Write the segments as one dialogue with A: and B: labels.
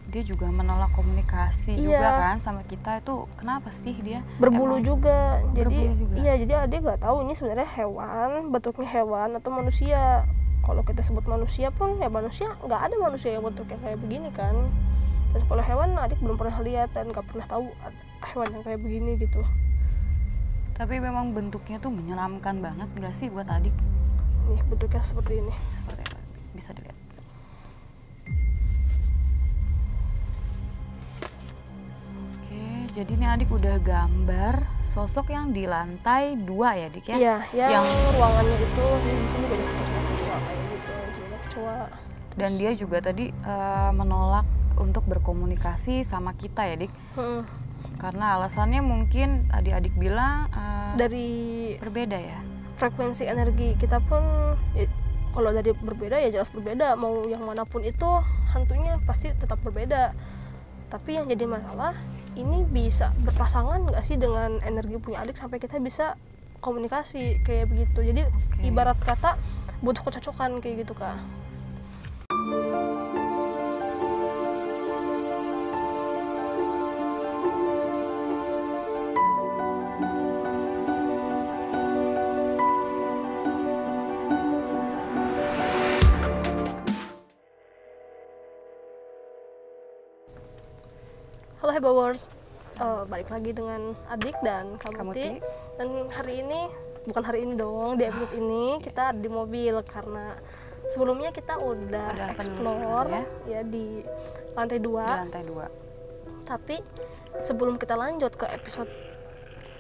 A: dia juga menolak komunikasi
B: Iya.
A: juga kan sama kita. Itu kenapa sih dia
B: Berbulu juga. Jadi
A: berbulu juga?
B: iya, jadi adik nggak tahu ini sebenarnya hewan, bentuknya hewan atau manusia. Kalau kita sebut manusia pun ya manusia, nggak ada manusia yang bentuknya kayak begini kan. Dan kalau hewan adik belum pernah lihat dan nggak pernah tahu hewan yang kayak begini gitu.
A: Tapi memang bentuknya tuh menyeramkan banget nggak sih buat adik?
B: Nih bentuknya seperti ini.
A: Seperti apa? Bisa dilihat. Oke, jadi ini adik udah gambar sosok yang di lantai 2 ya dik ya?
B: Iya, yang
A: Yang
B: ruangannya itu di sini banyak kecoa-kecoa kayak gitu, banyak kecoa.
A: dan dia juga tadi menolak untuk berkomunikasi sama kita ya dik, karena alasannya mungkin adik-adik bilang
B: Dari
A: berbeda ya.
B: frekuensi energi kita pun kalau dari berbeda ya jelas berbeda, mau yang manapun itu hantunya pasti tetap berbeda. Tapi yang jadi masalah, ini bisa berpasangan nggak sih dengan energi punya adik sampai kita bisa komunikasi kayak begitu. Jadi ibarat kata butuh kecocokan kayak gitu kak. Halo Hebawers, balik lagi dengan adik dan Kamuti. Dan hari ini, bukan hari ini dong, di episode ini kita di mobil karena sebelumnya kita udah explore ya di lantai 2.
A: Di lantai 2.
B: Tapi sebelum kita lanjut ke episode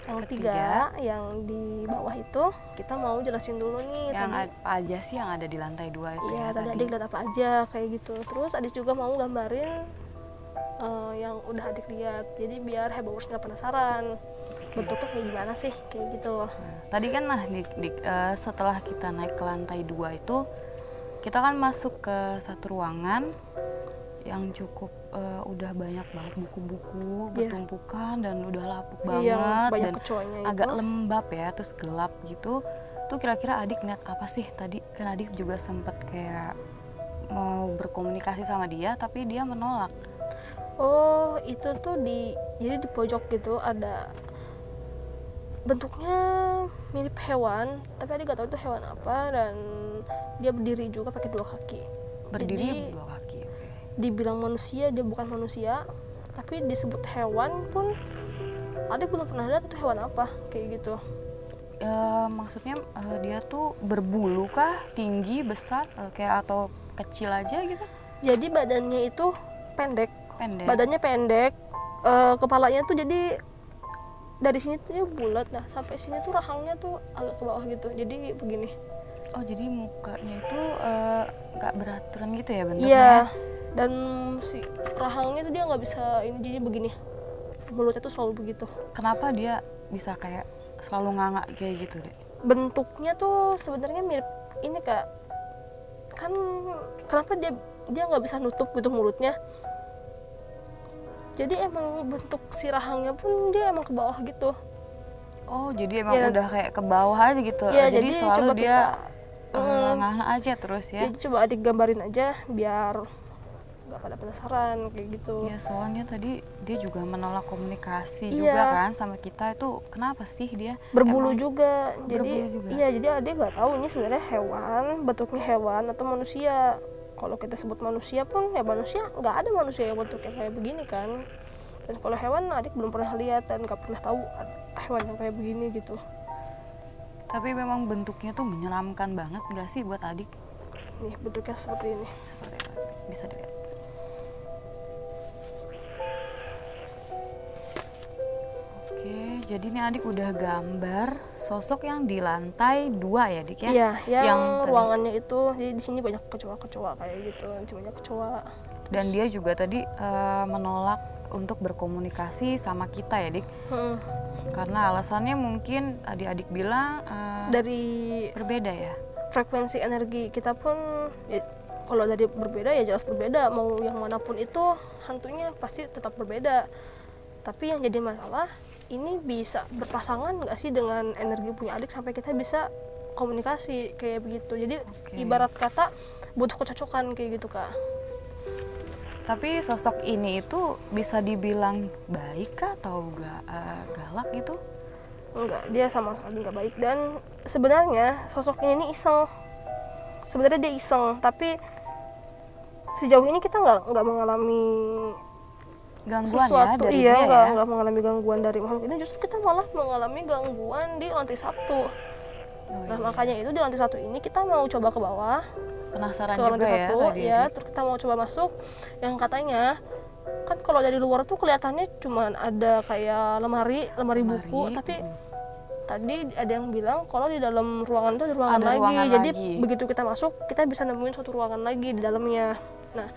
B: yang ketiga yang di bawah itu, kita mau jelasin dulu nih
A: yang
B: tadi,
A: apa aja sih yang ada di lantai 2 itu.
B: Iya, tadi adik lihat apa aja kayak gitu. Terus adik juga mau gambarin yang udah adik lihat, jadi biar Hebawers nggak penasaran bentuknya kayak gimana sih kayak gitu.
A: Tadi kan setelah kita naik ke lantai 2 itu, kita kan masuk ke satu ruangan yang cukup udah banyak banget buku-buku bertumpukan dan udah lapuk banget dan agak lembab ya, terus gelap gitu. Tuh kira-kira adik lihat apa sih tadi? Kan adik juga sempet kayak mau berkomunikasi sama dia tapi dia menolak.
B: Oh, itu tuh jadi di pojok gitu ada bentuknya mirip hewan, tapi adik gak tahu itu hewan apa, dan dia berdiri juga pakai 2 kaki.
A: Berdiri 2 kaki.
B: Dibilang manusia, dia bukan manusia, tapi disebut hewan pun adik belum pernah lihat itu hewan apa kayak gitu.
A: Maksudnya dia tuh berbulu kah, tinggi, besar, kayak atau kecil aja gitu?
B: Jadi badannya itu pendek. Badannya pendek, kepalanya tuh jadi dari sini tuh dia bulat, nah sampai sini tuh rahangnya tuh agak ke bawah gitu, jadi begini.
A: Oh, jadi mukanya itu nggak beraturan gitu ya bentuknya?
B: Iya, dan si rahangnya tuh dia nggak bisa ini, jadi begini, mulutnya tuh selalu begitu.
A: Kenapa dia bisa kayak selalu nganga kayak gitu deh?
B: Bentuknya tuh sebenarnya mirip ini kak, kan kenapa dia nggak bisa nutup gitu mulutnya, jadi emang bentuk si rahangnya pun dia emang ke bawah gitu.
A: Oh, jadi emang udah kayak ke bawah aja gitu.
B: Ya,
A: jadi selalu dia nganga aja terus ya.
B: Jadi coba adik gambarin aja biar nggak pada penasaran kayak gitu.
A: Ya, soalnya tadi dia juga menolak komunikasi juga kan sama kita. Itu kenapa sih dia
B: berbulu juga.
A: Jadi
B: iya, jadi adik nggak tahu ini sebenarnya hewan, bentuknya hewan atau manusia. Kalau kita sebut manusia pun ya manusia, nggak ada manusia yang bentuknya kayak begini kan. Dan kalau hewan adik belum pernah lihat dan nggak pernah tahu hewan yang kayak begini gitu.
A: Tapi memang bentuknya tuh menyeramkan banget nggak sih buat adik?
B: Nih bentuknya seperti ini.
A: Seperti apa? Bisa dilihat. Oke, jadi ini adik udah gambar sosok yang di lantai 2 ya dik ya?
B: Iya, yang ruangannya itu, jadi di sini banyak kecoa-kecoa kayak gitu, banyak kecoa.
A: Dan dia juga tadi menolak untuk berkomunikasi sama kita ya dik, karena alasannya mungkin adik-adik bilang
B: dari
A: berbeda ya.
B: Frekuensi energi kita pun kalau dari berbeda ya jelas berbeda, mau yang manapun itu hantunya pasti tetap berbeda. Tapi yang jadi masalah, ini bisa berpasangan nggak sih dengan energi punya adik sampai kita bisa komunikasi kayak begitu. Jadi ibarat kata butuh kecocokan kayak gitu kak.
A: Tapi sosok ini itu bisa dibilang baik kah atau galak gitu?
B: Enggak, dia sama sekali nggak baik. Dan sebenarnya sosok ini iseng. Sebenarnya dia iseng, tapi sejauh ini kita nggak mengalami
A: Gangguan
B: sesuatu.
A: ya dari
B: Iya,
A: dia ya?
B: nggak mengalami gangguan dari makhluk ini. Justru kita malah mengalami gangguan di lantai 1.
A: Oh,
B: Nah,
A: iya.
B: makanya itu di lantai 1 ini kita mau coba ke bawah,
A: Penasaran
B: ke
A: juga
B: lantai
A: ya
B: 1,
A: tadi.
B: ya, terus kita mau coba masuk. Yang katanya kan kalau dari luar tuh kelihatannya cuman ada kayak lemari buku, tapi tadi ada yang bilang kalau di dalam ruangan itu ada ruangan
A: Ada
B: lagi.
A: ruangan
B: Jadi
A: lagi.
B: begitu kita masuk, kita bisa nemuin suatu ruangan lagi di dalamnya. Nah,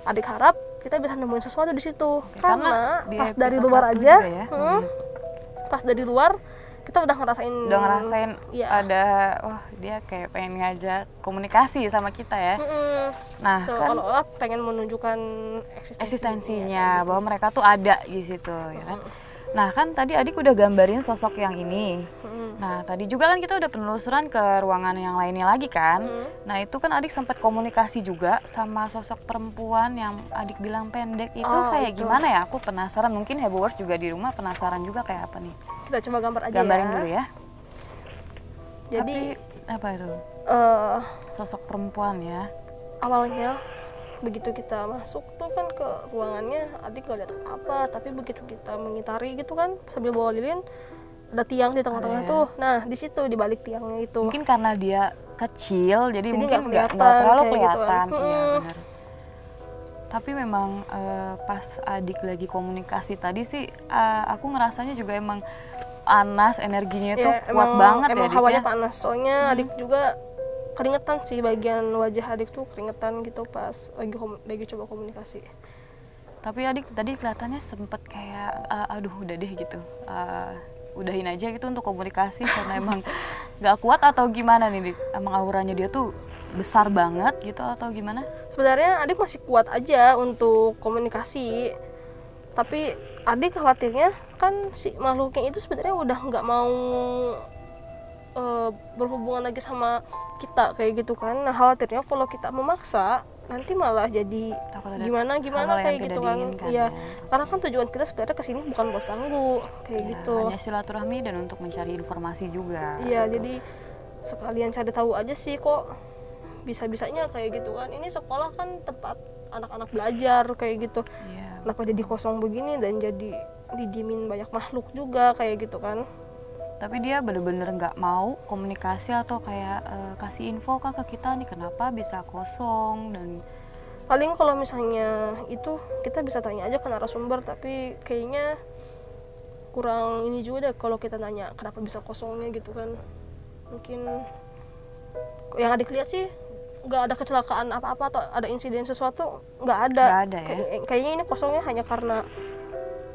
B: adik harap kita bisa nemuin sesuatu di situ. Karena
A: di
B: pas dari
A: episode
B: luar
A: 1
B: aja,
A: juga ya.
B: pas dari luar kita udah ngerasain ya.
A: Ada, wah dia kayak pengen ngajak komunikasi sama kita ya. Nah, kan
B: Seolah-olah pengen menunjukkan
A: eksistensinya bahwa mereka tuh ada di situ ya kan. Nah, kan tadi adik udah gambarin sosok yang ini. Nah, tadi juga kan kita udah penelusuran ke ruangan yang lainnya lagi kan. Nah, itu kan adik sempat komunikasi juga sama sosok perempuan yang adik bilang pendek itu kayak
B: itu.
A: gimana ya? Aku penasaran, mungkin Heboers juga di rumah penasaran juga kayak apa nih.
B: Kita coba gambar aja
A: Gambarin
B: ya.
A: dulu ya.
B: Jadi
A: Tapi, apa itu? Sosok perempuan ya.
B: awalnya begitu kita masuk tuh kan ke ruangannya, adik gak lihat apa, tapi begitu kita mengitari gitu kan sambil bawa lilin, ada tiang di tengah-tengah
A: Ada ya.
B: tuh. Nah, di situ di balik tiangnya itu.
A: Mungkin karena dia kecil jadi mungkin
B: nggak
A: nggak terlalu
B: kayak gitu kan.
A: kelihatan. Iya, benar. Tapi memang pas adik lagi komunikasi tadi sih aku ngerasanya juga emang panas, energinya itu
B: Ya,
A: kuat banget ya
B: emang
A: adiknya.
B: hawanya panas. Soalnya adik juga keringetan sih, bagian wajah adik tuh keringetan gitu pas lagi coba komunikasi.
A: Tapi adik tadi kelihatannya sempet kayak aduh udah deh gitu. Udahin aja gitu untuk komunikasi karena emang nggak kuat atau gimana nih Dik? Emang auranya dia tuh besar banget gitu atau gimana?
B: Sebenarnya adik masih kuat aja untuk komunikasi, tapi adik khawatirnya kan si makhluknya itu sebenarnya udah nggak mau berhubungan lagi sama kita kayak gitu kan. Nah, khawatirnya kalau kita memaksa nanti malah jadi
A: Takut ada
B: gimana
A: hal-hal yang
B: kayak
A: tidak
B: gitu kan.
A: diinginkan
B: Iya,
A: ya.
B: karena kan tujuan kita sebenarnya kesini bukan buat ganggu kayak
A: Ya,
B: gitu.
A: hanya silaturahmi dan untuk mencari informasi juga.
B: Iya, jadi sekalian cari tahu aja sih kok bisa-bisanya kayak gitu kan. Ini sekolah kan tempat anak-anak belajar kayak gitu.
A: Iya.
B: Kenapa jadi kosong begini dan jadi didiemin banyak makhluk juga kayak gitu kan.
A: Tapi dia bener-bener nggak mau komunikasi atau kayak kasih info kah ke kita nih kenapa bisa kosong dan
B: Paling kalau misalnya itu kita bisa tanya aja ke narasumber, tapi kayaknya kurang ini juga deh kalau kita nanya kenapa bisa kosongnya gitu kan. Mungkin yang adik lihat sih nggak ada kecelakaan apa-apa atau ada insiden sesuatu, nggak ada.
A: Nggak ada ya?
B: Kayaknya ini kosongnya hanya karena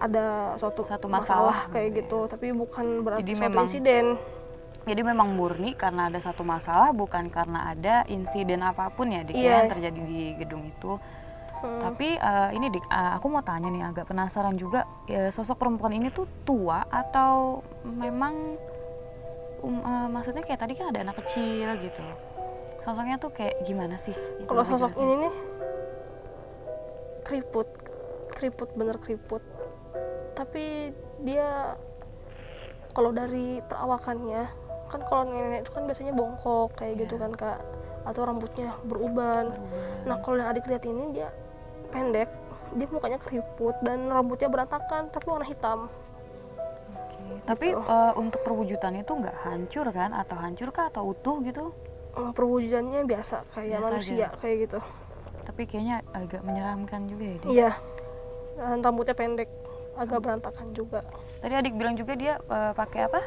B: ada
A: Satu
B: masalah
A: masalah
B: kayak
A: gitu
B: gitu, tapi bukan berarti
A: Jadi
B: suatu
A: memang
B: insiden.
A: Jadi memang murni karena ada satu masalah, bukan karena ada insiden apapun ya Dik ya,
B: Iya.
A: yang terjadi di gedung itu. Tapi ini Dik, aku mau tanya nih, agak penasaran juga, sosok perempuan ini tuh tua atau memang maksudnya kayak tadi kan ada anak kecil gitu. Sosoknya tuh kayak gimana sih? Itu
B: Kalau
A: lebih
B: sosok
A: jelasnya.
B: ini nih keriput bener keriput. Tapi dia kalau dari perawakannya kan, kalau nenek itu kan biasanya bongkok kayak gitu kan Kak, atau rambutnya beruban. Nah, kalau yang adik lihat ini dia pendek, dia mukanya keriput dan rambutnya berantakan tapi warna hitam.
A: Tapi untuk perwujudannya tuh nggak hancur kan? Atau hancur kah atau utuh gitu?
B: Perwujudannya biasa kayak
A: Biasa
B: manusia
A: aja.
B: kayak gitu.
A: Tapi kayaknya agak menyeramkan juga ya Dik.
B: Iya, dan rambutnya pendek, agak berantakan juga.
A: Tadi adik bilang juga dia pakai apa?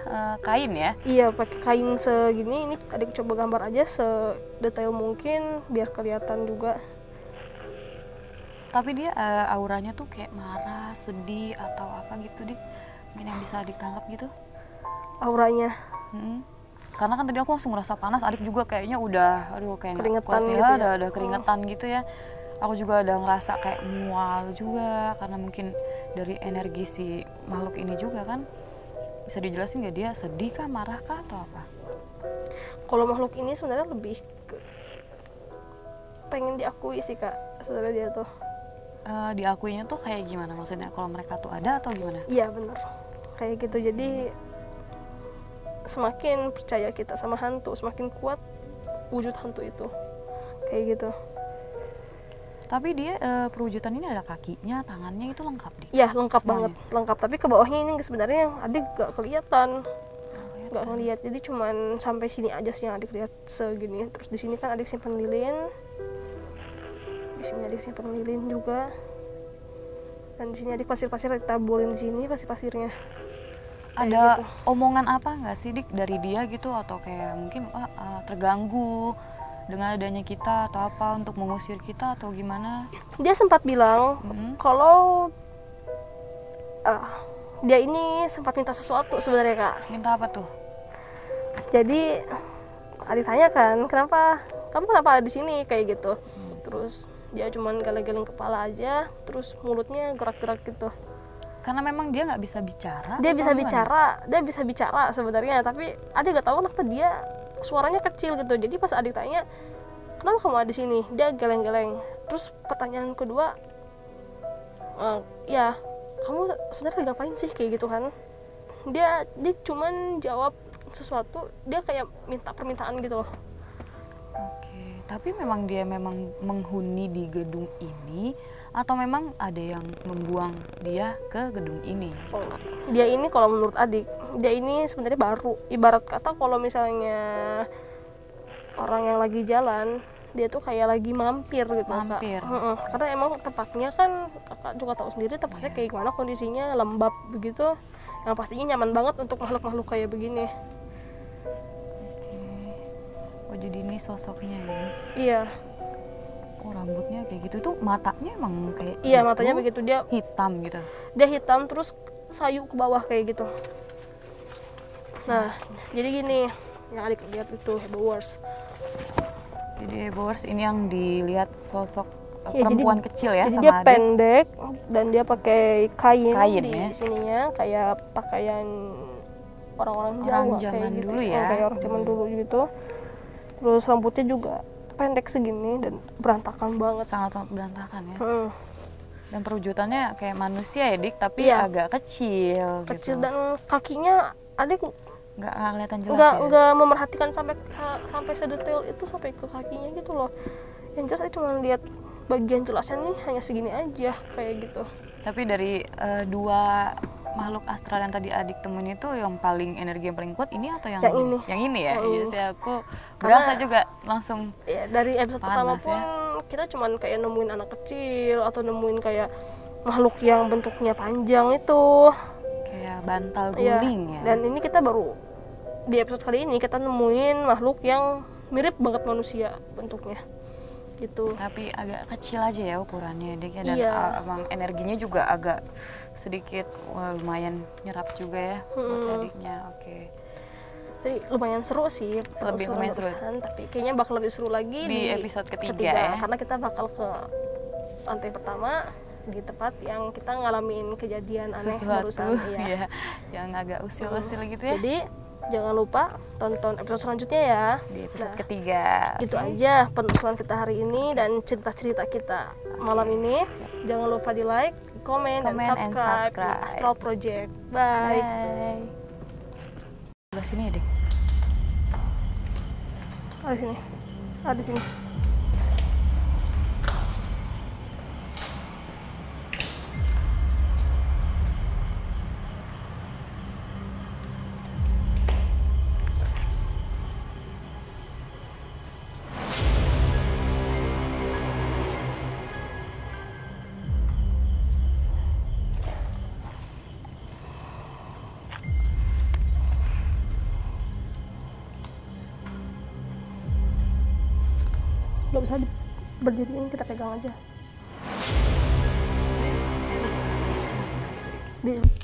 A: Kain ya?
B: Iya, pakai kain segini. Ini adik coba gambar aja sedetail mungkin biar kelihatan juga.
A: Tapi dia auranya tuh kayak marah, sedih atau apa gitu Dik? Mungkin yang bisa adik tangkap gitu?
B: Auranya
A: Karena kan tadi aku langsung ngerasa panas, adik juga kayaknya udah, aduh kayak nggak
B: Keringetan
A: kuat
B: gitu
A: ya,
B: ya?
A: udah keringetan gitu ya. Aku juga udah ngerasa kayak mual juga, karena mungkin dari energi si makhluk ini juga kan. Bisa dijelasin nggak dia sedih kah, marah kah, atau apa?
B: Kalau makhluk ini sebenarnya lebih ke pengen diakui sih Kak, sebenarnya dia tuh.
A: diakuinya tuh kayak gimana maksudnya, kalau mereka tuh ada atau gimana?
B: Iya bener, kayak gitu. Jadi semakin percaya kita sama hantu, semakin kuat wujud hantu itu, kayak gitu.
A: Tapi dia perwujudan ini ada kakinya, tangannya, itu lengkap nih?
B: Iya lengkap
A: Semuanya?
B: banget, lengkap. Tapi ke bawahnya ini sebenarnya yang adik gak kelihatan, nggak ngelihat. Jadi cuman sampai sini aja sih yang adik lihat segini. Terus di sini kan adik simpan lilin, di sini adik simpan lilin juga, dan di sini adik pasir-pasir ditaburin di sini pasir-pasirnya.
A: Ada
B: gitu.
A: omongan apa nggak sih Dik dari dia gitu, atau kayak mungkin terganggu dengan adanya kita atau apa untuk mengusir kita atau gimana?
B: Dia sempat bilang kalau dia ini sempat minta sesuatu sebenarnya Kak.
A: Minta apa tuh?
B: Jadi adik tanya kan, kamu kenapa ada di sini kayak gitu. Terus dia cuman geleng-geleng kepala aja, terus mulutnya gerak-gerak gitu.
A: Karena memang dia nggak bisa bicara.
B: Dia
A: atau
B: bisa
A: gimana?
B: dia bisa bicara sebenarnya, tapi adik gak tahu kenapa dia suaranya kecil gitu. Jadi pas adik tanya, kenapa kamu ada di sini, dia geleng-geleng. Terus pertanyaan kedua, ya kamu sebenarnya lagi ngapain sih kayak gitu kan. Dia cuman jawab sesuatu, dia kayak minta permintaan gitu loh.
A: Oke, tapi memang dia memang menghuni di gedung ini atau memang ada yang membuang dia ke gedung ini?
B: Oh, enggak. Dia ini kalau menurut adik, dia ini sebenarnya baru. Ibarat kata kalau misalnya orang yang lagi jalan, dia tuh kayak lagi mampir gitu.
A: Mampir.
B: Kak. Karena emang tempatnya kan kakak juga tahu sendiri tempatnya kayak gimana, kondisinya lembab begitu. Yang pastinya nyaman banget untuk makhluk-makhluk kayak begini.
A: Oh jadi ini sosoknya ini.
B: Iya.
A: Oh rambutnya kayak gitu, tuh matanya emang kayak
B: Iya,
A: gitu,
B: matanya begitu, dia
A: hitam gitu.
B: dia hitam terus sayu ke bawah kayak gitu. Nah, jadi gini, yang adik lihat itu Hebowers.
A: Jadi Bowers ini yang dilihat sosok
B: Ya,
A: perempuan kecil ya
B: jadi
A: sama
B: dia
A: adik.
B: pendek dan dia pakai kain di
A: ya?
B: sininya, kayak pakaian orang-orang
A: Orang
B: Jawa
A: zaman
B: kayak gitu.
A: dulu ya.
B: Kayak orang zaman dulu gitu. Terus rambutnya juga pendek segini dan berantakan banget.
A: Sangat berantakan ya. Dan perwujudannya kayak manusia ya Dik, tapi
B: Iya.
A: agak kecil
B: Kecil
A: gitu.
B: dan kakinya adik
A: nggak kelihatan jelas ya.
B: nggak memerhatikan sampai sedetail itu, sampai ke kakinya gitu loh. Yang jelas saya cuma lihat bagian jelasnya nih hanya segini aja kayak gitu.
A: Tapi dari dua makhluk astral yang tadi adik temuin itu yang paling energi yang paling kuat ini atau yang
B: Yang ini.
A: Yang ini ya.
B: Yang
A: Iya
B: ini.
A: sih aku
B: Karena-
A: berasa juga langsung
B: Ya, dari episode pertama
A: Panas,
B: pun
A: ya.
B: kita cuman kayak nemuin anak kecil atau nemuin kayak makhluk yang bentuknya panjang itu.
A: kayak bantal
B: Iya.
A: guling ya.
B: Dan ini kita baru di episode kali ini kita nemuin makhluk yang mirip banget manusia bentuknya. Gitu.
A: Tapi agak kecil aja ya ukurannya Dik ya, dan
B: Iya.
A: emang energinya juga agak sedikit lumayan nyerap juga ya buat adiknya. Oke.
B: Jadi lumayan seru sih
A: Lumayan seru.
B: penelusuran, tapi kayaknya bakal lebih seru lagi
A: Di episode ketiga ya.
B: karena kita bakal ke lantai pertama di tempat yang kita ngalamin kejadian aneh
A: Sesuatu
B: barusan. Iya.
A: ya yang agak usil-usil gitu ya.
B: Jadi jangan lupa tonton episode selanjutnya ya.
A: Di episode
B: Nah,
A: ketiga.
B: Itu
A: Oke.
B: aja penelusuran kita hari ini dan cerita-cerita kita malam ini. Jangan lupa di like, komen, dan
A: Comment and
B: subscribe di
A: subscribe.
B: Astral Project. Bye.
A: Bye. Sebelah sini ya Dik.
B: Ada sini. Ada di sini. Nggak bisa berdiriin, kita pegang aja. Di